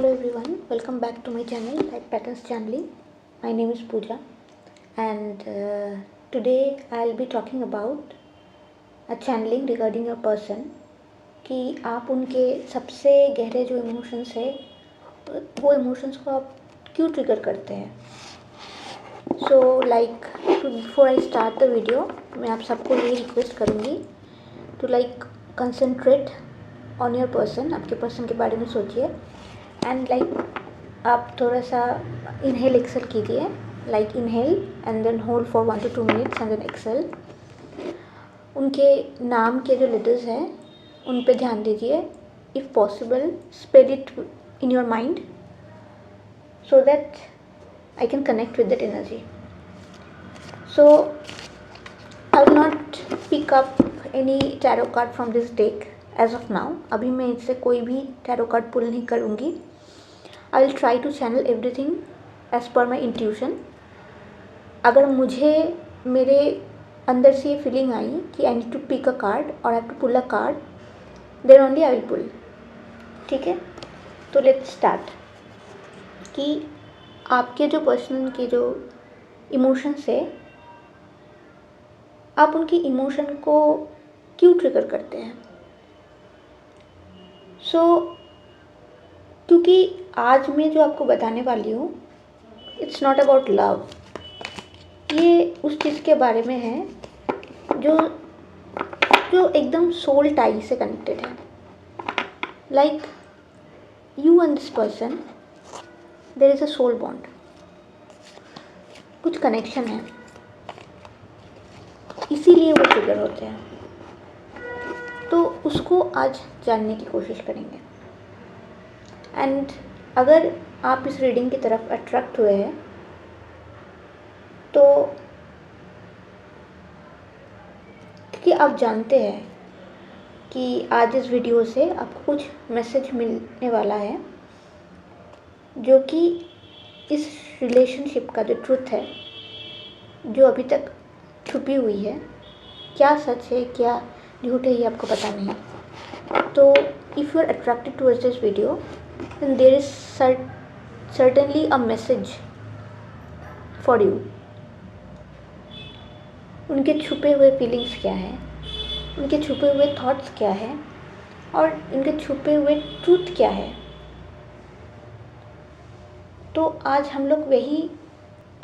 Hello everyone, welcome back to my channel Light Patterns Channeling. My name is Pooja and today I'll be talking about a channeling regarding a person कि आप उनके सबसे गहरे जो emotions है वो emotions को आप क्यों ट्रिगर करते हैं. So like before I start the video मैं आप सबको ये रिक्वेस्ट करूँगी to like concentrate on your person. आपके पर्सन के बारे में सोचिए एंड लाइक आप थोड़ा सा इनहेल एक्सेल कीजिए. Like inhale and then hold for 1 to 2 minutes and then exhale. उनके नाम के जो लेटर्स हैं उन पे ध्यान दीजिए. If possible spell it in your mind so that I can connect with that energy. So I will not pick up any tarot card from this deck as of now. अभी मैं इससे कोई भी टैरो कार्ड पुल नहीं करूँगी. I will try to channel everything as per my intuition. अगर मुझे मेरे अंदर से ये फीलिंग आई कि I need to pick a card और I have to pull a card, then only I will pull. ठीक है, तो लेट्स स्टार्ट. कि आपके जो पर्सन के जो इमोशंस है आप उनकी इमोशन को क्यों ट्रिगर करते हैं. क्योंकि आज मैं जो आपको बताने वाली हूँ इट्स नॉट अबाउट लव. ये उस चीज़ के बारे में है जो जो एकदम सोल टाई से कनेक्टेड है. Like you and this person there is a soul bond. कुछ कनेक्शन है, इसीलिए वो ट्रिगर होते हैं. तो उसको आज जानने की कोशिश करेंगे. एंड अगर आप इस रीडिंग की तरफ अट्रैक्ट हुए हैं तो क्योंकि आप जानते हैं कि आज इस वीडियो से आपको कुछ मैसेज मिलने वाला है जो कि इस रिलेशनशिप का जो ट्रुथ है जो अभी तक छुपी हुई है, क्या सच है क्या झूठ है ये आपको पता नहीं. तो if you are attracted towards this video then there is certainly a message for you. उनके छुपे हुए फीलिंग्स क्या हैं, उनके छुपे हुए थॉट्स क्या हैं और उनके छुपे हुए ट्रूथ क्या है. तो आज हम लोग वही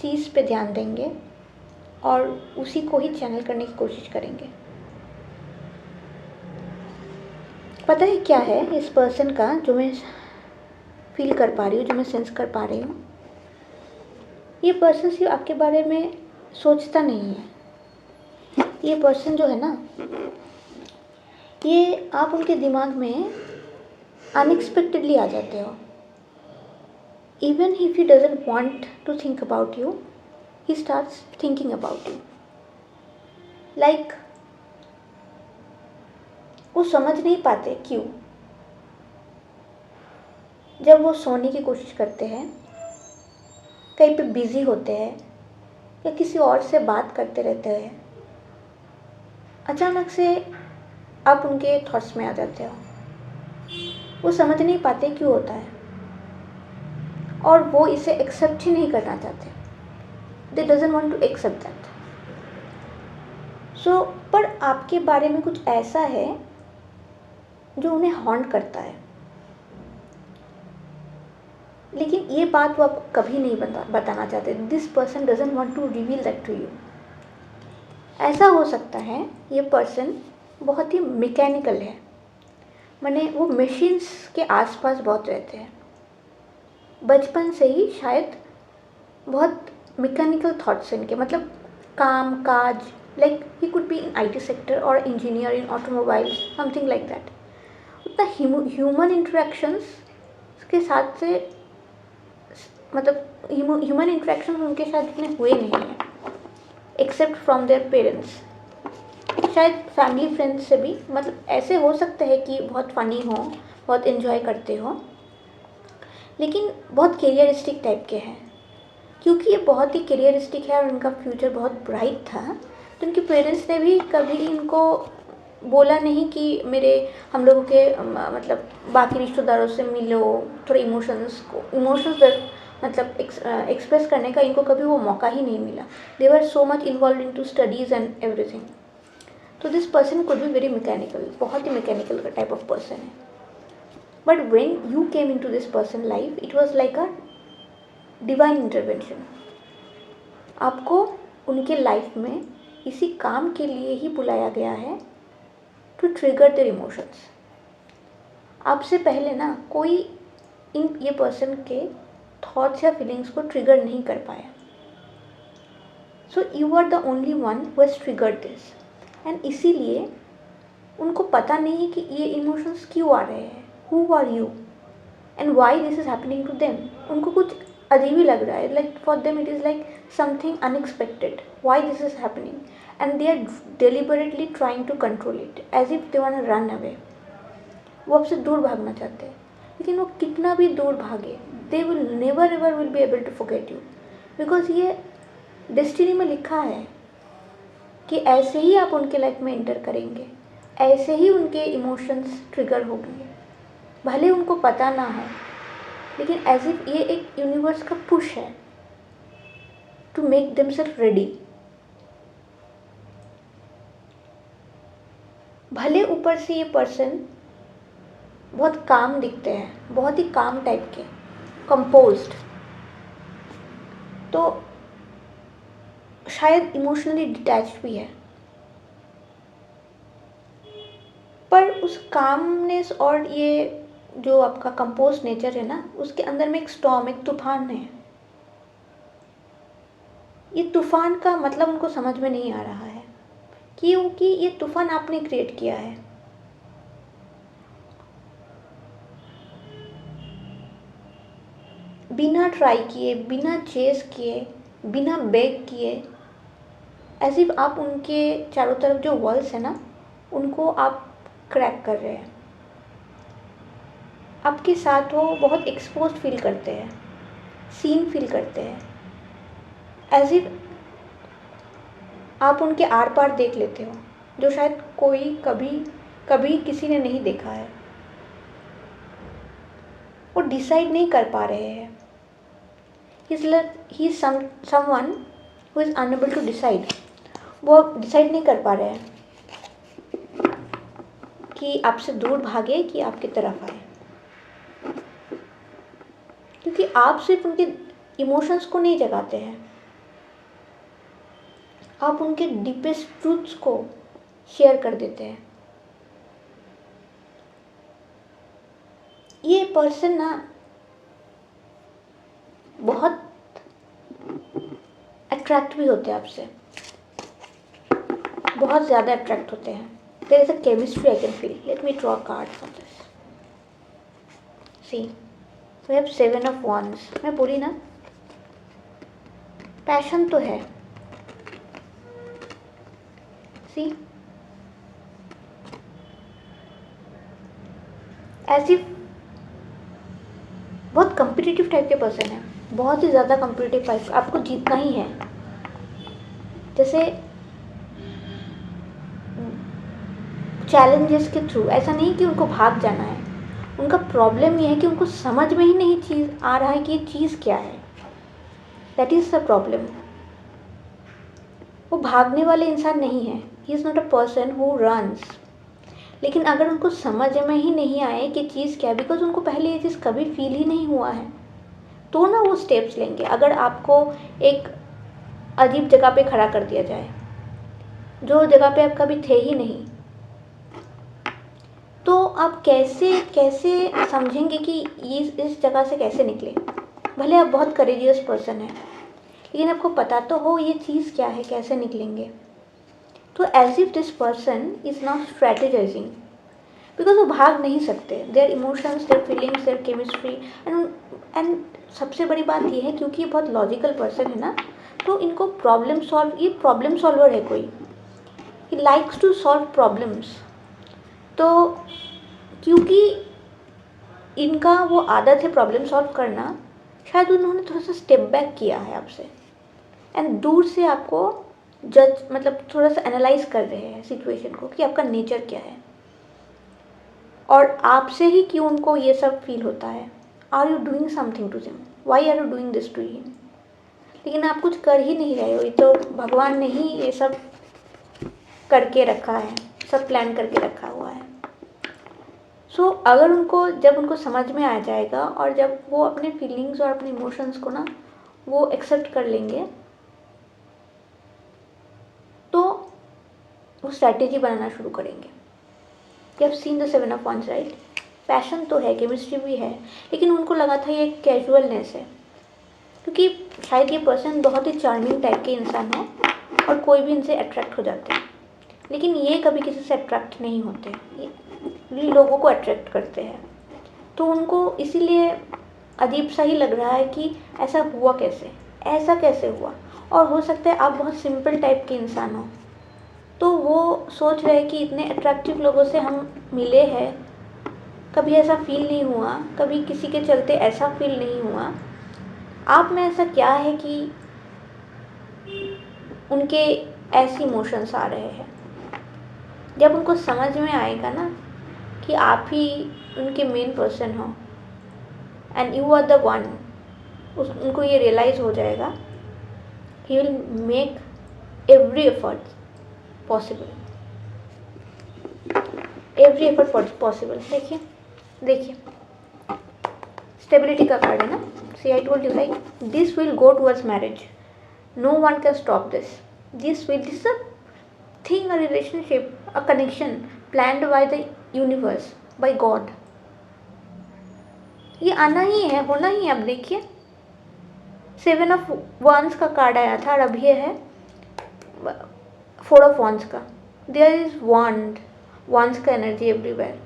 चीज़ पे ध्यान देंगे और उसी को ही चैनल करने की कोशिश करेंगे. पता है क्या है इस पर्सन का जो मैं फील कर पा रही हूँ, जो मैं सेंस कर पा रही हूँ. ये पर्सन सिर्फ आपके बारे में सोचता नहीं है. ये पर्सन जो है ना, ये आप उनके दिमाग में अनएक्सपेक्टेडली आ जाते हो. Even if he doesn't want to think about you, he starts thinking about you. Like वो समझ नहीं पाते क्यों. जब वो सोने की कोशिश करते हैं, कहीं पे बिज़ी होते हैं या किसी और से बात करते रहते हैं, अचानक से आप उनके थॉट्स में आ जाते हो. वो समझ नहीं पाते क्यों होता है और वो इसे एक्सेप्ट ही नहीं करना चाहते. They doesn't want to accept that. So पर आपके बारे में कुछ ऐसा है जो उन्हें हॉन्ट करता है, लेकिन ये बात वो आपको कभी नहीं बताना चाहते. This person doesn't want to reveal that to you. ऐसा हो सकता है ये पर्सन बहुत ही मैकेनिकल है, माने वो मशीन्स के आसपास बहुत रहते हैं. बचपन से ही शायद बहुत मैकेनिकल थॉट्स इनके, मतलब काम काज. Like he could be in IT sector और engineer in automobiles, something like that. उतना ह्यूमन इंटरेक्शंस के साथ से, मतलब ह्यूमन इंटरेक्शन उनके साथ इतने हुए नहीं हैं एक्सेप्ट फ्रॉम देयर पेरेंट्स. शायद फैमिली फ्रेंड्स से भी, मतलब ऐसे हो सकता है कि बहुत फ़नी हो, बहुत इन्जॉय करते हो, लेकिन बहुत करियरिस्टिक टाइप के हैं. क्योंकि ये बहुत ही करियरिस्टिक है और उनका फ्यूचर बहुत ब्राइट था, तो उनके पेरेंट्स ने भी कभी इनको बोला नहीं कि हम लोगों के मतलब बाकी रिश्तेदारों से मिलो, थोड़े इमोशंस मतलब एक्सप्रेस करने का इनको कभी वो मौका ही नहीं मिला. They were so much involve into studies and everything. तो this person could be very mechanical, बहुत ही मैकेनिकल का टाइप ऑफ पर्सन है. But when you came in to this person life, it was like a divine intervention. आपको उनके life में इसी काम के लिए ही बुलाया गया है, टू ट्रिगर देयर इमोशंस. आपसे पहले ना कोई ये पर्सन के थॉट्स या फीलिंग्स को ट्रिगर नहीं कर पाया. So you are the only one who has triggered this. And इसीलिए उनको पता नहीं है कि ये इमोशंस क्यों आ रहे हैं, who are you and why this is happening to them. उनको कुछ अजीब ही लग रहा है, like for them it is like something unexpected. Why this is happening and they are deliberately trying to control it as if they want to run away. वो आपसे दूर भागना चाहते हैं, लेकिन वो कितना भी दूर भागे, they will never ever will be able to forget you, because ये डेस्टिनी में लिखा है कि ऐसे ही आप उनके लाइफ में एंटर करेंगे, ऐसे ही उनके इमोशंस ट्रिगर होंगे, भले उनको पता ना हो, लेकिन एज इफ ये एक यूनिवर्स का पुश है टू मेक देमसेल्फ रेडी. भले ऊपर से ये पर्सन बहुत काम दिखते हैं, बहुत ही काम टाइप के, कंपोज्ड, तो शायद इमोशनली डिटैच्ड भी है, पर उस कामनेस और ये जो आपका कंपोज नेचर है ना, उसके अंदर में एक स्टॉर्म, एक तूफान है. ये तूफान का मतलब उनको समझ में नहीं आ रहा है, क्योंकि ये तूफान आपने क्रिएट किया है. बिना ट्राई किए, बिना चेस किए, बिना बेग किए, एज इफ आप उनके चारों तरफ जो वॉल्स है ना, उनको आप क्रैक कर रहे हैं. आपके साथ वो बहुत एक्सपोज्ड फील करते हैं, सीन फील करते हैं, एज इफ आप उनके आर पार देख लेते हो, जो शायद कोई कभी किसी ने नहीं देखा है. वो डिसाइड नहीं कर पा रहे हैं. He is someone who is unable to decide. वो डिसाइड नहीं कर पा रहे हैं कि आपसे दूर भागे कि आपकी तरफ आए, क्योंकि आप सिर्फ उनके इमोशंस को नहीं जगाते हैं, आप उनके डीपेस्ट ट्रूथ्स को शेयर कर देते हैं. ये पर्सन ना बहुत अट्रैक्ट भी होते हैं आपसे, बहुत ज़्यादा अट्रैक्ट होते हैं. There is a chemistry I can feel. Let me draw card for this. See, we have 7 of wands. मैं बोली ना, पैशन तो है. सी, एज इफ बहुत कम्पिटिटिव टाइप के पर्सन है, बहुत ही ज़्यादा कम्पिटिटिव टाइप. आपको जीतना ही है. जैसे चैलेंजेस के थ्रू, ऐसा नहीं कि उनको भाग जाना है. उनका प्रॉब्लम ये है कि उनको समझ में ही नहीं चीज़ आ रहा है कि ये चीज़ क्या है. That is the problem. वो भागने वाले इंसान नहीं है. He is not a person who runs. लेकिन अगर उनको समझ में ही नहीं आए कि चीज़ क्या है, बिकॉज उनको पहले ये चीज़ कभी फील ही नहीं हुआ है, तो ना वो स्टेप्स लेंगे. अगर आपको एक अजीब जगह पे खड़ा कर दिया जाए, जो जगह पे आप कभी थे ही नहीं, तो आप कैसे समझेंगे कि इस जगह से कैसे निकले. भले आप बहुत करेजियस पर्सन हैं, लेकिन आपको पता तो हो ये चीज़ क्या है, कैसे निकलेंगे. तो as if this person is not strategizing, because वो भाग नहीं सकते. Their emotions, their feelings, their chemistry. And सबसे बड़ी बात ये है, क्योंकि ये बहुत लॉजिकल पर्सन है ना, तो इनको ये प्रॉब्लम सॉल्वर है कोई. He likes to solve problems. तो क्योंकि इनका वो आदत है प्रॉब्लम सॉल्व करना, शायद उन्होंने थोड़ा सा स्टेप बैक किया है आपसे, एंड दूर से आपको जज मतलब थोड़ा सा एनालाइज कर रहे हैं सिचुएशन को कि आपका नेचर क्या है और आपसे ही क्यों उनको ये सब फील होता है। Are you doing something to him, why are you doing this to him. लेकिन आप कुछ कर ही नहीं रहे हो, ये तो भगवान ने ही ये सब करके रखा है, सब प्लान करके रखा हुआ है। सो अगर जब उनको समझ में आ जाएगा और जब वो अपने फीलिंग्स और अपने इमोशंस को ना वो एक्सेप्ट कर लेंगे, तो वो स्ट्रैटेजी बनाना शुरू करेंगे। You have seen the 7 of wands, right. Passion तो है, केमिस्ट्री भी है, लेकिन उनको लगा था ये कैजुअलनेस है, क्योंकि शायद ये पर्सन बहुत ही चार्मिंग टाइप के इंसान हो और कोई भी इनसे अट्रैक्ट हो जाते हैं, लेकिन ये कभी किसी से अट्रैक्ट नहीं होते, ये लोगों को अट्रैक्ट करते हैं। तो उनको इसीलिए अजीब सा ही लग रहा है कि ऐसा हुआ कैसे, ऐसा कैसे हुआ। और हो सकता है आप बहुत सिंपल टाइप के इंसान हो, तो वो सोच रहे हैं कि इतने अट्रैक्टिव लोगों से हम मिले हैं, कभी ऐसा फील नहीं हुआ, कभी किसी के चलते ऐसा फील नहीं हुआ। आप में ऐसा क्या है कि उनके ऐसे इमोशंस आ रहे हैं। जब उनको समझ में आएगा ना कि आप ही उनके मेन पर्सन हो and you are the one, उनको ये रियलाइज़ हो जाएगा, he will make every effort possible, every effort possible. देखिए देखिए, स्टेबिलिटी का कार्ड है ना। See I told you right, this will go towards marriage, no one can stop this, this a thing, a relationship, a connection planned by the universe, by God. ये आना ही है, होना ही है। अब देखिए 7 ऑफ वांड्स का कार्ड आया था और अब ये है 4 ऑफ वांड्स का। देयर इज वांड्स का energy everywhere,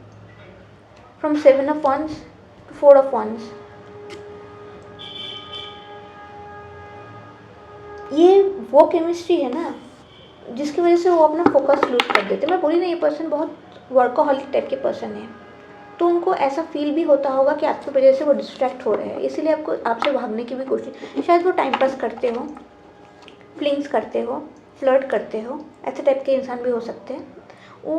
from 7 of wands to 4 of wands. ये वो केमिस्ट्री है ना जिसकी वजह से वो अपना फोकस लूज कर देते। मैं बोली ना, ये पर्सन बहुत वर्कोहॉलिक टाइप के पर्सन है, तो उनको ऐसा फील भी होता होगा कि आपकी वजह से वो डिस्ट्रैक्ट हो रहे हैं, इसीलिए आपको आपसे भागने की भी कोशिश। शायद वो टाइम पास करते हो, फ्लिंग्स करते हो, फ्लर्ट करते हो, ऐसे टाइप के इंसान भी हो सकते हैं। वो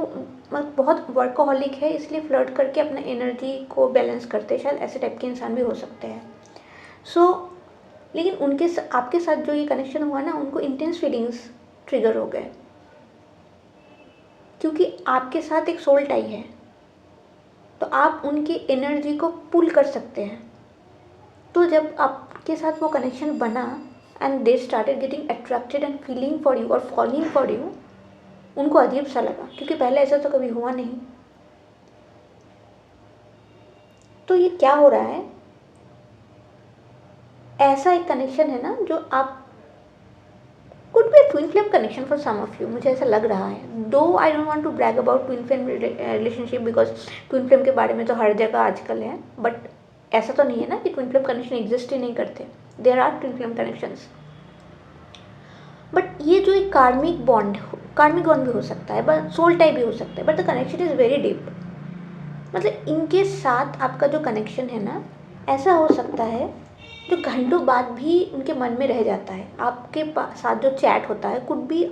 बहुत वर्कोहॉलिक है, इसलिए फ्लर्ट करके अपना एनर्जी को बैलेंस करते हैं, शायद ऐसे टाइप के इंसान भी हो सकते हैं। लेकिन आपके साथ जो ये कनेक्शन हुआ ना, उनको इंटेंस फीलिंग्स ट्रिगर हो गए, क्योंकि आपके साथ एक सोल टाई है, तो आप उनकी एनर्जी को पुल कर सकते हैं। तो जब आपके साथ वो कनेक्शन बना and they started getting attracted and feeling for you और फॉलिंग फॉर यू, उनको अजीब सा लगा, क्योंकि पहले ऐसा तो कभी हुआ नहीं। तो ये क्या हो रहा है, ऐसा एक कनेक्शन है ना जो आप could be twin flame connection for some of you, मुझे ऐसा लग रहा है। Though I don't want to brag about twin flame relationship, because twin flame के बारे में तो हर जगह आजकल है, बट ऐसा तो नहीं है ना कि ट्विन फ्लेम कनेक्शन एग्जिस्ट ही नहीं करते। There are twin flame connections, but ये जो एक कार्मिक बॉन्ड भी हो सकता है, बट सोल टाइप भी हो सकता है, but the connection is very deep. मतलब इनके साथ आपका जो कनेक्शन है ना, ऐसा हो सकता है जो घंटों बाद भी उनके मन में रह जाता है। आपके साथ जो चैट होता है, कुछ भी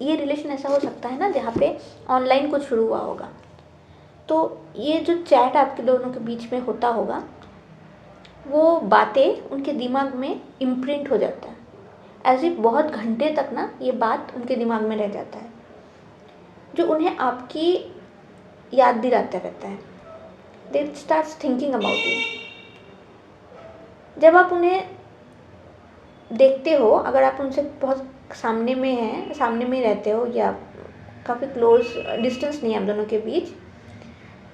ये रिलेशन ऐसा हो सकता है ना जहाँ पे ऑनलाइन कुछ शुरू हुआ होगा, तो ये जो चैट आपके दोनों के बीच में होता होगा, वो बातें उनके दिमाग में इम्प्रिंट हो जाता है, एज इफ बहुत घंटे तक ना ये बात उनके दिमाग में रह जाता है, जो उन्हें आपकी याद दिलाता रहता है। दे स्टार्ट्स थिंकिंग अबाउट यू। जब आप उन्हें देखते हो, अगर आप उनसे बहुत सामने में रहते हो या काफ़ी क्लोज डिस्टेंस नहीं है आप दोनों के बीच,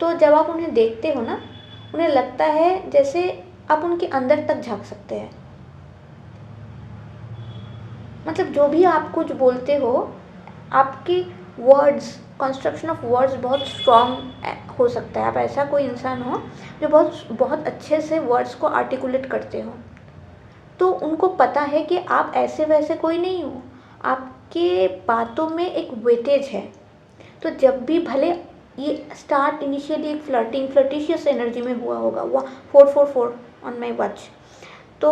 तो जब आप उन्हें देखते हो ना, उन्हें लगता है जैसे आप उनके अंदर तक झांक सकते हैं। मतलब जो भी आप कुछ बोलते हो, आपकी वर्ड्स, कंस्ट्रक्शन ऑफ वर्ड्स बहुत स्ट्रॉन्ग हो सकता है। आप ऐसा कोई इंसान हो जो बहुत बहुत अच्छे से वर्ड्स को आर्टिकुलेट करते हो, तो उनको पता है कि आप ऐसे वैसे कोई नहीं हो, आपके बातों में एक वेटेज है। तो जब भी भले ये स्टार्ट इनिशियली एक फ्लर्टिशियस एनर्जी में हुआ होगा, 444 ऑन माई वॉच, तो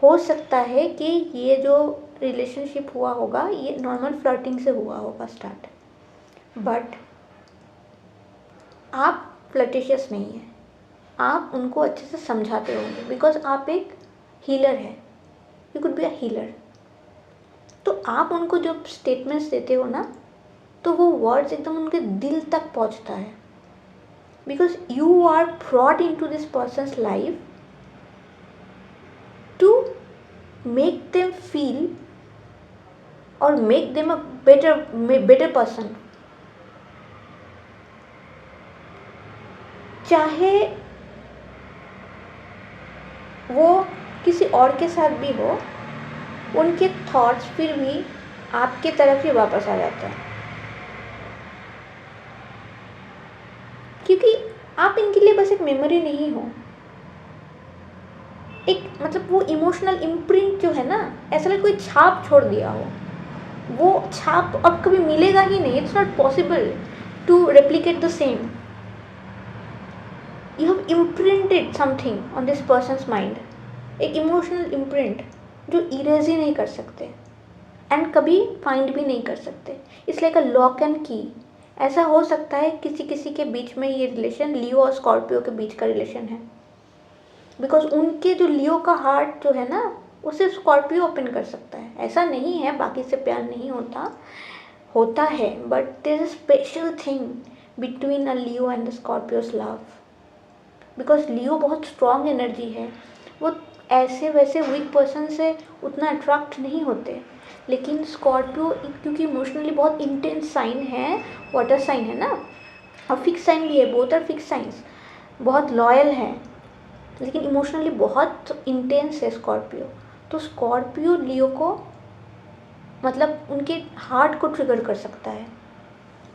हो सकता है कि ये जो रिलेशनशिप हुआ होगा ये नॉर्मल फ्लर्टिंग से हुआ होगा स्टार्ट, बट आप फ्लर्टिशियस नहीं हैं, आप उनको अच्छे से समझाते होंगे बिकॉज आप एक हीलर है, you could be a healer. तो आप उनको जब स्टेटमेंट्स देते हो ना तो वो वर्ड्स एकदम उनके दिल तक पहुंचता है, because you are brought in to this person's life to make them feel or make them a better person। चाहे वो किसी और के साथ भी हो, उनके थॉट्स फिर भी आपके तरफ ही वापस आ जाते हैं, क्योंकि आप इनके लिए बस एक मेमोरी नहीं हो, एक मतलब वो इमोशनल इम्प्रिंट जो है ना, ऐसा लगे कोई छाप छोड़ दिया हो, वो छाप अब कभी मिलेगा ही नहीं। It's not possible to replicate the same. You have imprinted something on this person's mind, एक इमोशनल इम्प्रिंट जो इरेज ही नहीं कर सकते एंड कभी फाइंड भी नहीं कर सकते। It's like a lock and की। ऐसा हो सकता है किसी किसी के बीच में ये रिलेशन लियो और स्कॉर्पियो के बीच का रिलेशन है, बिकॉज उनके जो लियो का हार्ट जो है ना उसे स्कॉर्पियो ओपन कर सकता है। ऐसा नहीं है बाकी से प्यार नहीं होता, होता है, but there is a special thing between a Leo and the Scorpios love, because Leo बहुत स्ट्रॉन्ग एनर्जी है, वो ऐसे वैसे वीक पर्सन से उतना अट्रैक्ट नहीं होते। लेकिन स्कॉर्पियो क्योंकि इमोशनली बहुत इंटेंस साइन है, वाटर साइन है ना, और फिक्स साइन भी है, बोथ आर फिक्स साइंस, बहुत लॉयल है, लेकिन इमोशनली बहुत इंटेंस है स्कॉर्पियो। तो स्कॉर्पियो लियो को मतलब उनके हार्ट को ट्रिगर कर सकता है।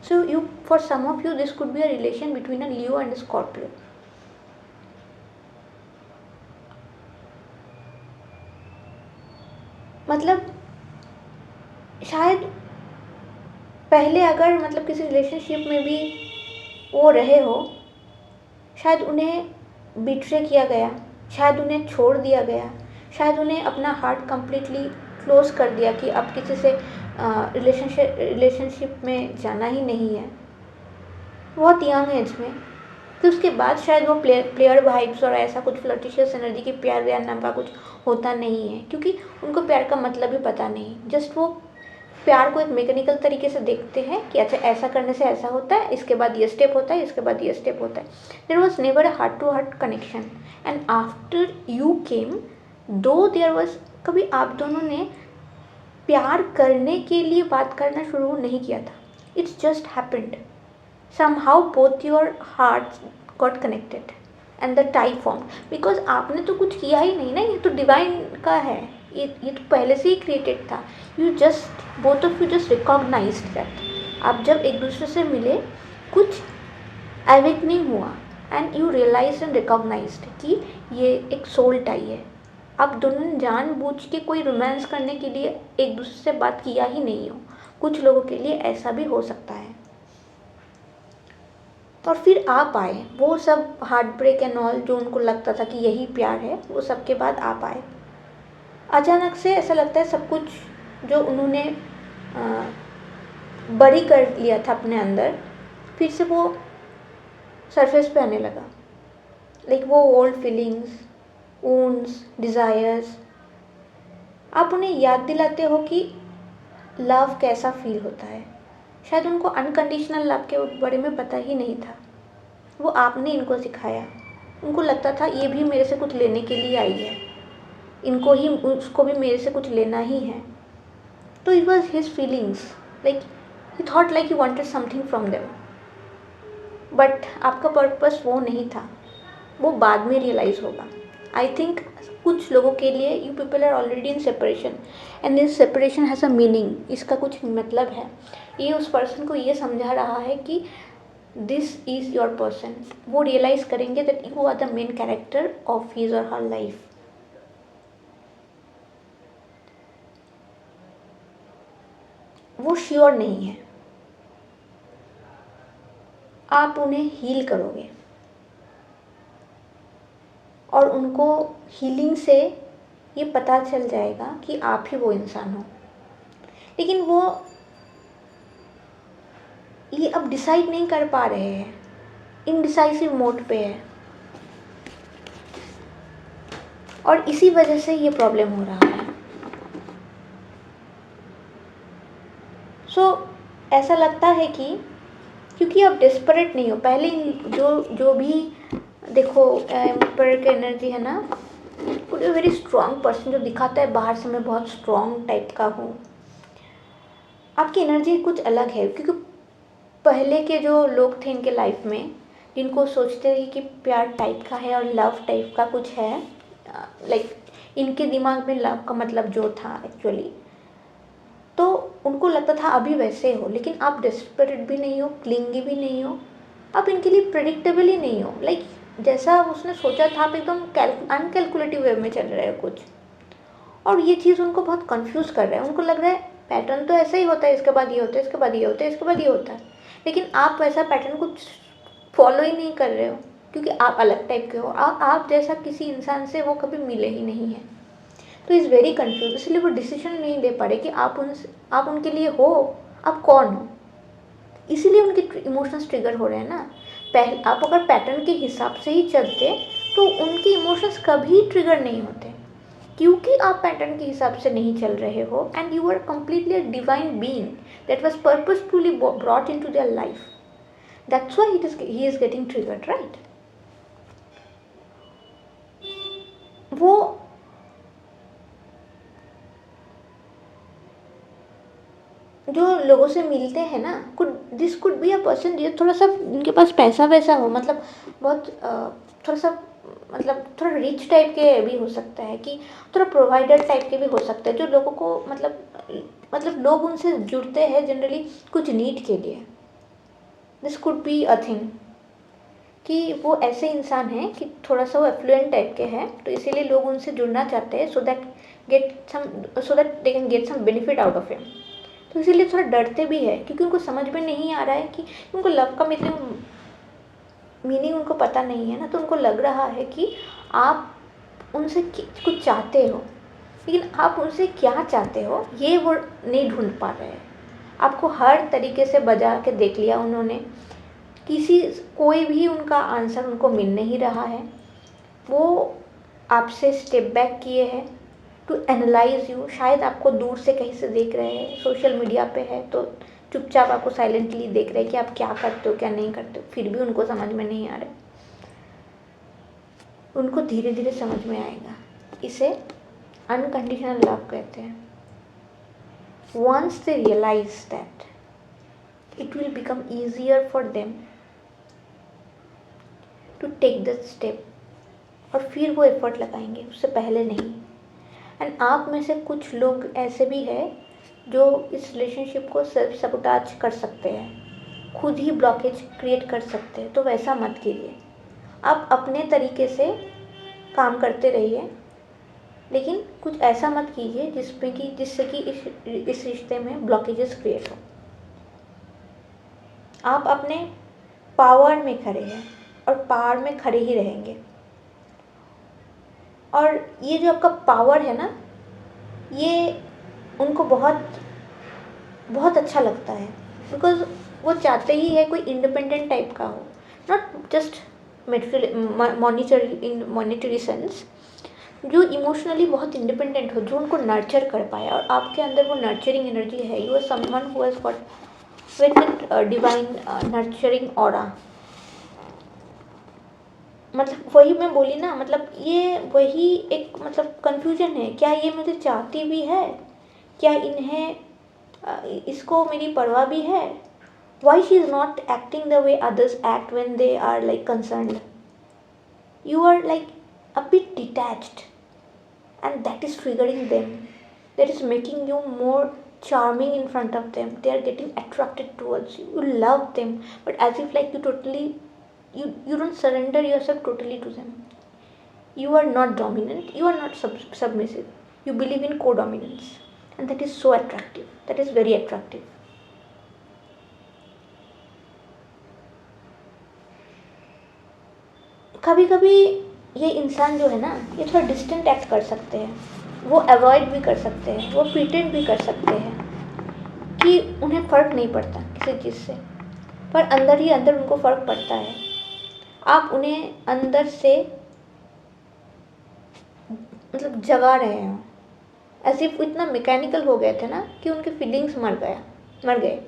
So you for some of you this could be a relation between a Leo and Scorpio. मतलब शायद पहले अगर मतलब किसी रिलेशनशिप में भी वो रहे हो, शायद उन्हें बिट्रे किया गया, शायद उन्हें छोड़ दिया गया, शायद उन्हें अपना हार्ट कंप्लीटली क्लोज कर दिया कि अब किसी से रिलेशनशिप में जाना ही नहीं है, बहुत यंग एज में। फिर उसके बाद शायद वो प्लेयर वाइब्स और ऐसा कुछ फ्लर्टिशियस एनर्जी की प्यार व्यार नाम का कुछ होता नहीं है, क्योंकि उनको प्यार का मतलब भी पता नहीं। जस्ट वो प्यार को एक मैकेनिकल तरीके से देखते हैं कि अच्छा ऐसा करने से ऐसा होता है, इसके बाद ये स्टेप होता है, इसके बाद ये स्टेप होता है। There was never a heart to heart connection and after you came, though there was, कभी आप दोनों ने प्यार करने के लिए बात करना शुरू नहीं किया था, it's just happened somehow both your hearts got connected and the tie formed, because आपने तो कुछ किया ही नहीं ना, ये तो डिवाइन का है, ये तो पहले से ही क्रिएटेड था। You just both of you just recognized that. आप जब एक दूसरे से मिले कुछ अवेकनिंग हुआ and you realize and recognized कि ये एक सोल टाई है। आप दोनों ने जानबूझ के कोई रोमांस करने के लिए एक दूसरे से बात किया ही नहीं हो। कुछ लोगों के लिए ऐसा भी हो सकता है। और फिर आप आए, वो सब हार्ट ब्रेक एंड ऑल जो उनको लगता था कि यही प्यार है, वो सब के बाद आप आए। अचानक से ऐसा लगता है सब कुछ जो उन्होंने बड़ी कर लिया था अपने अंदर, फिर से वो सरफेस पे आने लगा। लाइक वो ओल्ड फीलिंग्स, वुंड्स, डिज़ायर्स, आप उन्हें याद दिलाते हो कि लव कैसा फील होता है। शायद उनको अनकंडीशनल लव के बारे में पता ही नहीं था, वो आपने इनको सिखाया। उनको लगता था ये भी मेरे से कुछ लेने के लिए आई है, इनको ही उसको भी मेरे से कुछ लेना ही है। तो it was his feelings, like he thought like he wanted something from them, but आपका पर्पस वो नहीं था, वो बाद में रियलाइज़ होगा। आई थिंक कुछ लोगों के लिए you people are already in separation and this separation has a meaning, इसका कुछ मतलब है। ये उस पर्सन को ये समझा रहा है कि दिस इज़ योर पर्सन। वो रियलाइज़ करेंगे that you are the main character of his और हर लाइफ। वो श्योर नहीं है, आप उन्हें हील करोगे और उनको हीलिंग से ये पता चल जाएगा कि आप ही वो इंसान हो। लेकिन वो ये अब डिसाइड नहीं कर पा रहे हैं, इनडिसाइसिव मोड पे है, और इसी वजह से ये प्रॉब्लम हो रहा है। ऐसा लगता है कि क्योंकि आप डेस्परेट नहीं हो, पहले जो भी देखो एम्पायर की एनर्जी है ना, could be very strong person, जो दिखाता है बाहर से मैं बहुत स्ट्रॉन्ग टाइप का हूँ, आपकी एनर्जी कुछ अलग है। क्योंकि पहले के जो लोग थे इनके लाइफ में, जिनको सोचते थे कि प्यार टाइप का है और लव टाइप का कुछ है, लाइक इनके दिमाग में लव का मतलब जो था एक्चुअली, तो उनको लगता था अभी वैसे हो। लेकिन आप डेस्परेट भी नहीं हो, क्लिंगी भी नहीं हो, आप इनके लिए प्रेडिक्टेबल ही नहीं हो। लाइक जैसा उसने सोचा था आप एकदम अनकैलकुलेटिव वे में चल रहे हो कुछ, और ये चीज़ उनको बहुत कंफ्यूज कर रहा है। उनको लग रहा है पैटर्न तो ऐसा ही होता है, इसके बाद ये होता है, इसके बाद ये होता है, इसके बाद ये होता है, लेकिन आप वैसा पैटर्न कुछ फॉलो ही नहीं कर रहे हो, क्योंकि आप अलग टाइप के हो। आप जैसा किसी इंसान से वो कभी मिले ही नहीं है, तो इज़ वेरी कंफ्यूज। इसलिए वो डिसीजन नहीं ले पा रहे कि आप उनके लिए हो, आप कौन हो। इसीलिए उनके इमोशंस ट्रिगर हो रहे हैं ना। आप अगर पैटर्न के हिसाब से ही चलते तो उनके इमोशंस कभी ट्रिगर नहीं होते, क्योंकि आप पैटर्न के हिसाब से नहीं चल रहे हो, and you are completely a divine being that was purposefully brought into their life. That's why he is getting triggered, right. वो जो लोगों से मिलते हैं ना, this could be a person जो थोड़ा सा उनके पास पैसा वैसा हो, मतलब बहुत थोड़ा सा, मतलब थोड़ा रिच टाइप के भी हो सकता है, कि थोड़ा प्रोवाइडर टाइप के भी हो सकते हैं, जो लोगों को मतलब लोग उनसे जुड़ते हैं जनरली कुछ नीड के लिए। This could be a thing कि वो ऐसे इंसान हैं कि थोड़ा सा वो एफ्लुएंट टाइप के हैं, तो इसीलिए लोग उनसे जुड़ना चाहते हैं, so that they can get some benefit out of him. तो इसीलिए थोड़ा डरते भी है, क्योंकि उनको समझ में नहीं आ रहा है कि उनको लव का मीनिंग उनको पता नहीं है ना। तो उनको लग रहा है कि आप उनसे कुछ चाहते हो, लेकिन आप उनसे क्या चाहते हो ये वो नहीं ढूंढ पा रहे हैं। आपको हर तरीके से बजा के देख लिया उन्होंने, कोई भी उनका आंसर उनको मिल नहीं रहा है। वो आपसे स्टेप बैक किए हैं टू एनालाइज यू। शायद आपको दूर से कहीं से देख रहे हैं, सोशल मीडिया पे है तो चुपचाप आपको साइलेंटली देख रहे हैं कि आप क्या करते हो क्या नहीं करते हो, फिर भी उनको समझ में नहीं आ रहा। उनको धीरे धीरे समझ में आएगा। इसे अनकंडीशनल लव कहते हैं। Once they realize that, it will become easier for them to take the step, और फिर वो एफर्ट लगाएंगे, उससे पहले नहीं। एंड आप में से कुछ लोग ऐसे भी हैं जो इस रिलेशनशिप को सेल्फ सबोटाज कर सकते हैं, खुद ही ब्लॉकेज क्रिएट कर सकते हैं। तो वैसा मत कीजिए, आप अपने तरीके से काम करते रहिए, लेकिन कुछ ऐसा मत कीजिए जिससे कि इस रिश्ते में ब्लॉकेजेस क्रिएट हो। आप अपने पावर में खड़े हैं और पावर में खड़े ही रहेंगे। और ये जो आपका पावर है ना, ये उनको बहुत बहुत अच्छा लगता है, बिकॉज वो चाहते ही है कोई इंडिपेंडेंट टाइप का हो, नॉट जस्ट मॉनिटरी सेंस, जो इमोशनली बहुत इंडिपेंडेंट हो, जो उनको नर्चर कर पाए। और आपके अंदर वो नर्चरिंग एनर्जी है। You are someone who has got very divine nurturing aura. मतलब वही मैं बोली ना, मतलब ये वही एक मतलब कन्फ्यूजन है, क्या ये मुझे चाहती भी है, क्या इन्हें इसको मेरी परवाह भी है। Why she is not acting the way others act when they are like concerned. You are like a bit detached, and that is triggering them, that is making you more charming in front of them. They are getting attracted towards you, you love them, but as if like you don't surrender yourself totally to them. You are not dominant, you are not submissive, you believe in co-dominance, and that is so attractive, that is very attractive. कभी कभी ये इंसान जो है ना, ये थोड़ा distant act कर सकते हैं, वो अवॉइड भी कर सकते हैं, वो प्रिटेंड भी कर सकते हैं, क्योंकि उन्हें फ़र्क नहीं पड़ता किसी चीज़ से, पर अंदर ही अंदर उनको फ़र्क पड़ता है। आप उन्हें अंदर से मतलब जगा रहे हो, ऐसे इतना मैकेनिकल हो गए थे ना कि उनके फीलिंग्स मर गए,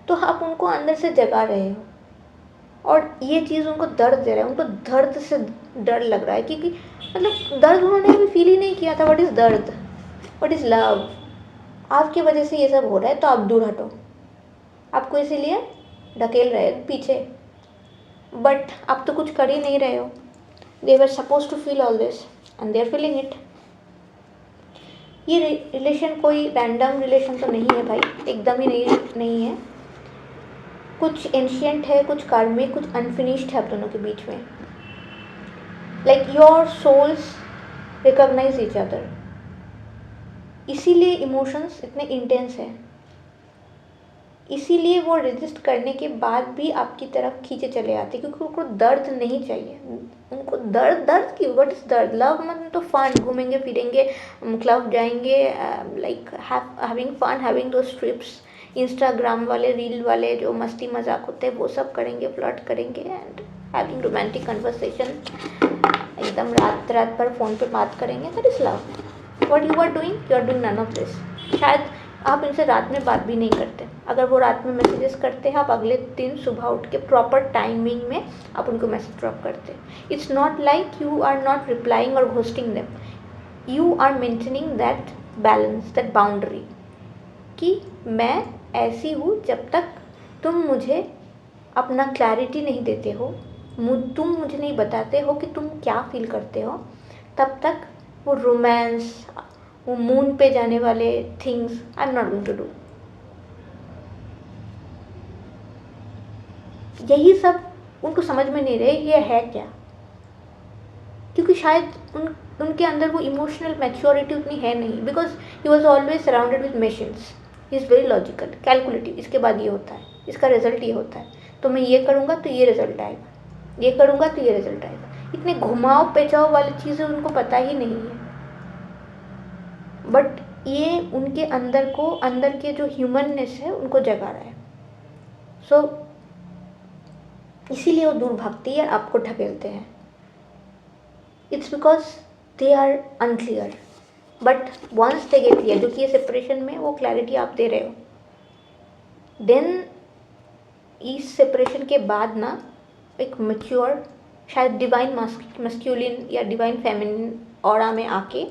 तो आप उनको अंदर से जगा रहे हो और ये चीज़ उनको दर्द दे रहा है, उनको दर्द से डर लग रहा है, क्योंकि मतलब दर्द उन्होंने भी फील ही नहीं किया था। व्हाट इज़ दर्द, व्हाट इज़ लव। आपकी वजह से ये सब हो रहा है, तो आप दूर हटो, आपको इसीलिए ढकेल रहे पीछे, बट आप तो कुछ कर ही नहीं रहे हो। They were suppose to feel all this and they are feeling it. ये रिलेशन कोई रैंडम रिलेशन तो नहीं है भाई, एकदम ही नहीं है। कुछ एंशियंट है, कुछ कार्मिक, कुछ अनफिनिश्ड है आप दोनों के बीच में। Like your souls recognize each other, इसीलिए इमोशंस इतने इंटेंस है, इसीलिए वो रेजिस्ट करने के बाद भी आपकी तरफ खींचे चले आते, क्योंकि उनको दर्द नहीं चाहिए। उनको दर्द क्यों, व्हाट इज दर्द। लव मतलब तो फन, घूमेंगे फिरेंगे, क्लब जाएंगे, लाइक हैविंग फन, हैविंग दोस ट्रिप्स। इंस्टाग्राम वाले रील वाले जो मस्ती मजाक होते हैं वो सब करेंगे, फ्लर्ट करेंगे एंड हैविंग रोमांटिक कन्वर्सेशन, एकदम रात रात भर फ़ोन पे बात करेंगे। That is love. What you are doing none of this. शायद आप इनसे रात में बात भी नहीं करते, अगर वो रात में मैसेजेस करते हैं आप अगले दिन सुबह उठ के प्रॉपर टाइमिंग में आप उनको मैसेज ड्रॉप करते हैं। It's not like you are not replying और ghosting them, you are maintaining that balance, that boundary, कि मैं ऐसी हूँ जब तक तुम मुझे अपना क्लैरिटी नहीं देते हो, तुम मुझे नहीं बताते हो कि तुम क्या फील करते हो, तब तक वो रोमांस, वो मून पे जाने वाले things I am not going to do. यही सब उनको समझ में नहीं रहे ये है क्या, क्योंकि शायद उनके अंदर वो इमोशनल मैच्योरिटी उतनी है नहीं, because he was always surrounded with machines. He is very logical, calculative, इसके बाद ये होता है, इसका रिजल्ट ये होता है, तो मैं ये करूँगा तो ये रिजल्ट आएगा, ये करूँगा तो ये रिजल्ट आएगा। इतने घुमाव पेचाव वाली चीज़ें उनको पता ही नहीं है, बट ये उनके अंदर के जो ह्यूमननेस है उनको जगा रहा है। सो इसीलिए वो दूर भागती है, आपको ढकेलते हैं। It's because they are unclear, but once they get clear, जो कि ये सेपरेशन में वो क्लैरिटी आप दे रहे हो, देन इस सेपरेशन के बाद ना एक मैच्योर, शायद डिवाइन मस्क्यूलिन या डिवाइन फेमिनिन ऑरा में आके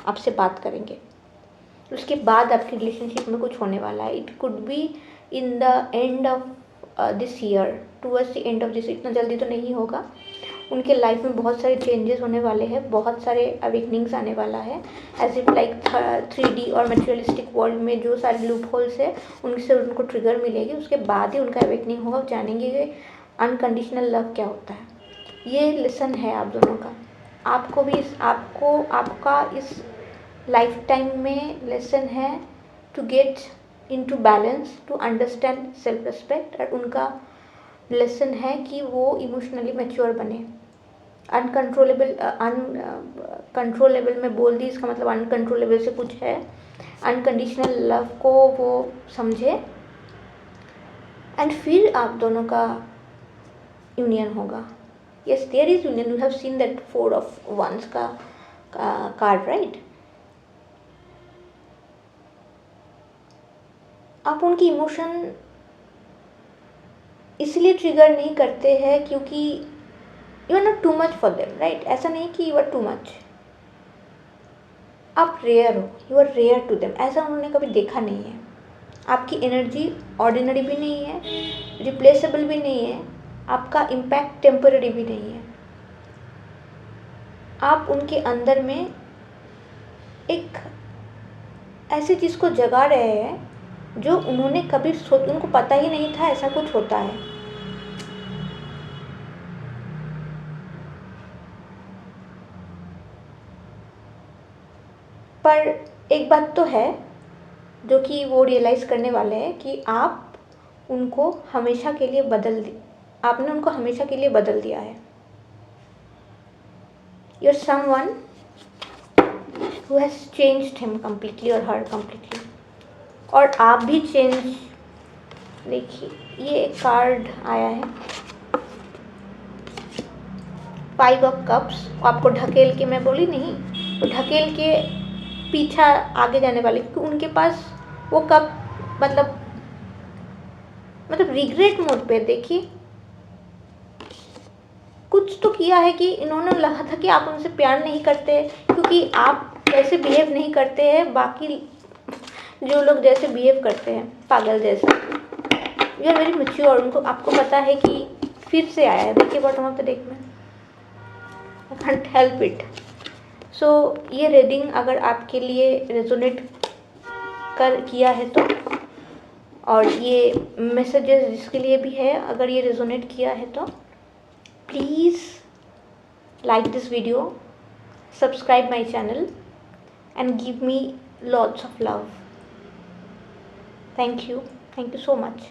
आपसे बात करेंगे। उसके बाद आपकी रिलेशनशिप में कुछ होने वाला है। It could be in the end of this year, towards the end of this, इतना जल्दी तो नहीं होगा। उनके लाइफ में बहुत सारे चेंजेस होने वाले हैं, बहुत सारे अवेकनिंग्स आने वाला है, एज इफ लाइक 3D और मटेरियलिस्टिक वर्ल्ड में जो सारे लूप होल्स है उनसे उनको ट्रिगर मिलेगी, उसके बाद ही उनका अवेकनिंग होगा, जानेंगे कि अनकंडीशनल लव क्या होता है। ये लेसन है आप दोनों का, आपको भी आपका इस लाइफ टाइम में लेसन है to get into balance, to understand self respect, और उनका लेसन है कि वो इमोशनली मैच्योर बने। कंट्रोलेबल में बोल दी, इसका मतलब अनकंट्रोलेबल से कुछ है। अनकंडीशनल लव को वो समझे एंड फिर आप दोनों का यूनियन होगा। Yes, there is union. You have seen that 4 of Wands का कार्ड, राइट। आप उनकी इमोशन इसलिए ट्रिगर नहीं करते हैं क्योंकि you are not too much for them, right. ऐसा नहीं कि यू आर टू मच, आप रेयर हो, you are rare to them, ऐसा उन्होंने कभी देखा नहीं है। आपकी एनर्जी ऑर्डिनरी भी नहीं है, रिप्लेसेबल भी नहीं है, आपका इम्पैक्ट टेम्पररी भी नहीं है। आप उनके अंदर में एक ऐसी चीज़ को जगा रहे हैं जो उन्होंने कभी उनको पता ही नहीं था ऐसा कुछ होता है। पर एक बात तो है जो कि वो रियलाइज़ करने वाले हैं कि आपने उनको हमेशा के लिए बदल दिया है। You're someone who has changed him completely or her completely. और आप भी चेंज, देखिए ये एक कार्ड आया है, 5 ऑफ कप्स। आपको ढकेल के, मैं बोली नहीं, तो ढकेल के पीछा आगे जाने वाले, क्योंकि उनके पास वो कप मतलब रिग्रेट मोड पे। देखिए कुछ तो किया है कि इन्होंने लगा था कि आप उनसे प्यार नहीं करते, क्योंकि आप ऐसे बिहेव नहीं करते हैं बाकी जो लोग जैसे बिहेव करते हैं, पागल जैसे। You are very mature. उनको, आपको पता है कि फिर से आया है। देखिए बॉटम ऑफ द डेक में, आई कांट हेल्प इट। सो ये रीडिंग अगर आपके लिए रेजोनेट किया है तो, और ये मैसेजेस जिसके लिए भी है, अगर ये रेजोनेट किया है तो please like this video, subscribe my channel and give me lots of love. Thank you so much.